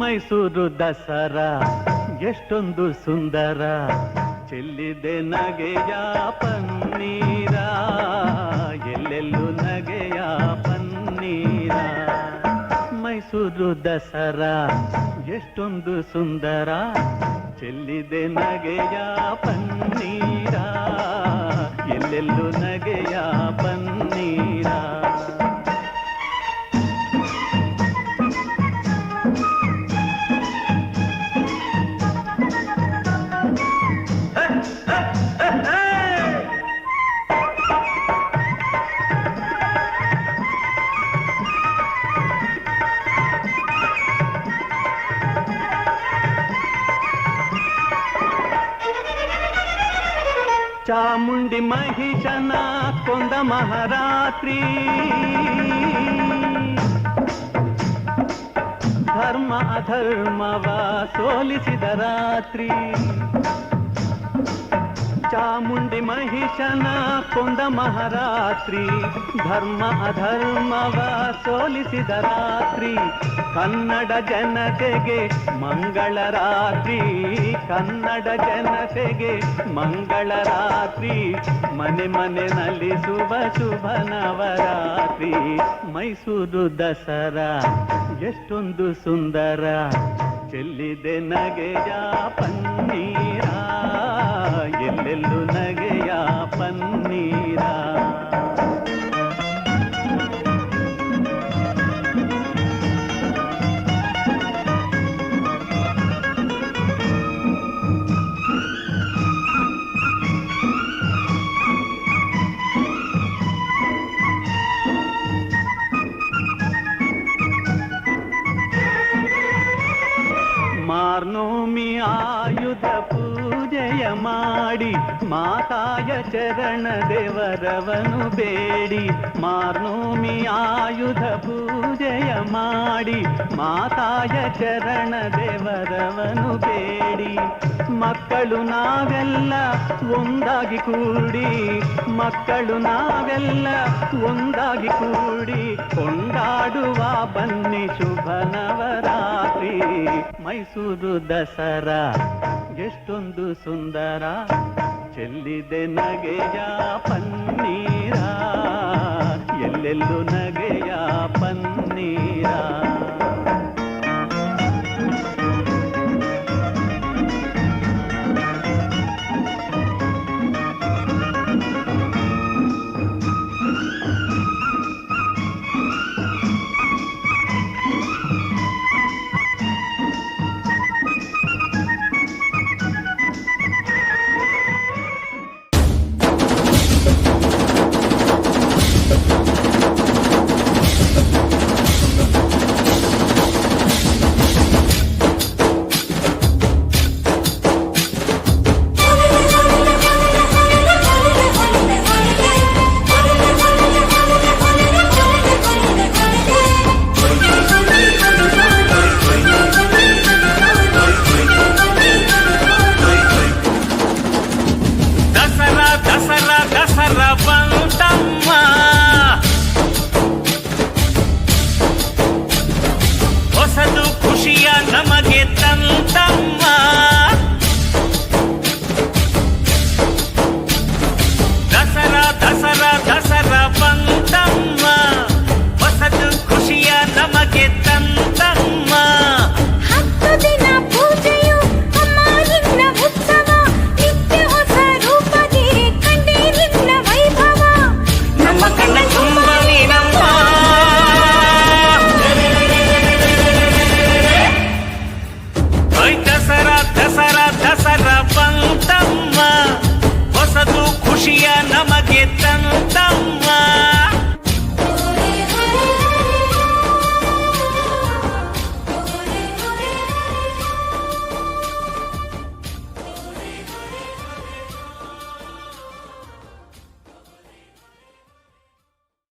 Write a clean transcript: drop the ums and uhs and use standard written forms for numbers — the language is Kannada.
ಮೈಸೂರು ದಸರಾ ಎಷ್ಟೊಂದು ಸುಂದರ, ಚೆಲ್ಲಿದೆ ನಗೆಯ ಪನ್ನೀರ, ಎಲ್ಲೆಲ್ಲೂ ನಗೆಯ ಪನ್ನೀರ. ಮೈಸೂರು ದಸರಾ ಎಷ್ಟೊಂದು ಸುಂದರ, ಚೆಲ್ಲಿದೆ ನಗೆಯ ಪನ್ನೀರ, ಎಲ್ಲೆಲ್ಲೂ ನಗೆಯ ಪನ್ನೀರ. ಚಾಮುಂಡಿ ಮಹಿಷನ ಕೊಂದ ಮಹಾರಾತ್ರಿ, ಧರ್ಮ ಅಧರ್ಮವ ಸೋಲಿಸಿದ ರಾತ್ರಿ. ಚಾಮುಂಡಿ ಮಹಿಷನ ಕೊಂದ ಮಹಾರಾತ್ರಿ, ಧರ್ಮ ಅಧರ್ಮವ ಸೋಲಿಸಿದ ರಾತ್ರಿ. ಕನ್ನಡ ಜನತೆಗೆ ಮಂಗಳ ರಾತ್ರಿ, ಕನ್ನಡ ಜನತೆಗೆ ಮಂಗಳ ರಾತ್ರಿ. ಮನೆ ಮನೆಯಲ್ಲಿ ಶುಭ ಶುಭ ನವರಾತ್ರಿ. ಮೈಸೂರು ದಸರಾ ಎಷ್ಟೊಂದು ಸುಂದರ, ಚೆಲ್ಲಿದೆ ನಗೆಯ ಪನ್ನೀರ, ಎಲ್ಲೆಲ್ಲೂ ನಗೆಯ ಪನ್ನೀರ. ಮಾರ್ನೋಮಿ ಆಯುಧ ಪೂಜೆಯ ಮಾಡಿ, ಮಾತಾಯ ಚರಣ ದೇವರವನು ಬೇಡಿ. ಮಾರ್ನೋಮಿ ಆಯುಧ ಪೂಜೆಯ ಮಾಡಿ, ಮಾತಾಯ ಚರಣ ದೇವರವನು ಬೇಡಿ. ಮಕ್ಕಳು ನಾವೆಲ್ಲ ಒಂದಾಗಿ ಕೂಡಿ, ಮಕ್ಕಳು ನಾವೆಲ್ಲ ಒಂದಾಗಿ ಕೂಡಿ, ಕೊಂಡಾಡುವ ಬನ್ನಿ ಶುಭ ನವರಾತ್ರಿ. ಮೈಸೂರು ದಸರಾ ಎಷ್ಟೊಂದು ಸುಂದರ, ಚೆಲ್ಲಿದೆ ನಗೆಯ ಪನ್ನೀರ, ಎಲ್ಲೆಲ್ಲೂ ನಗೆಯ ಪನ್ನೀರ. ಹೊಸದು ಖುಷಿಯ ನಮಗೆ ತಂದ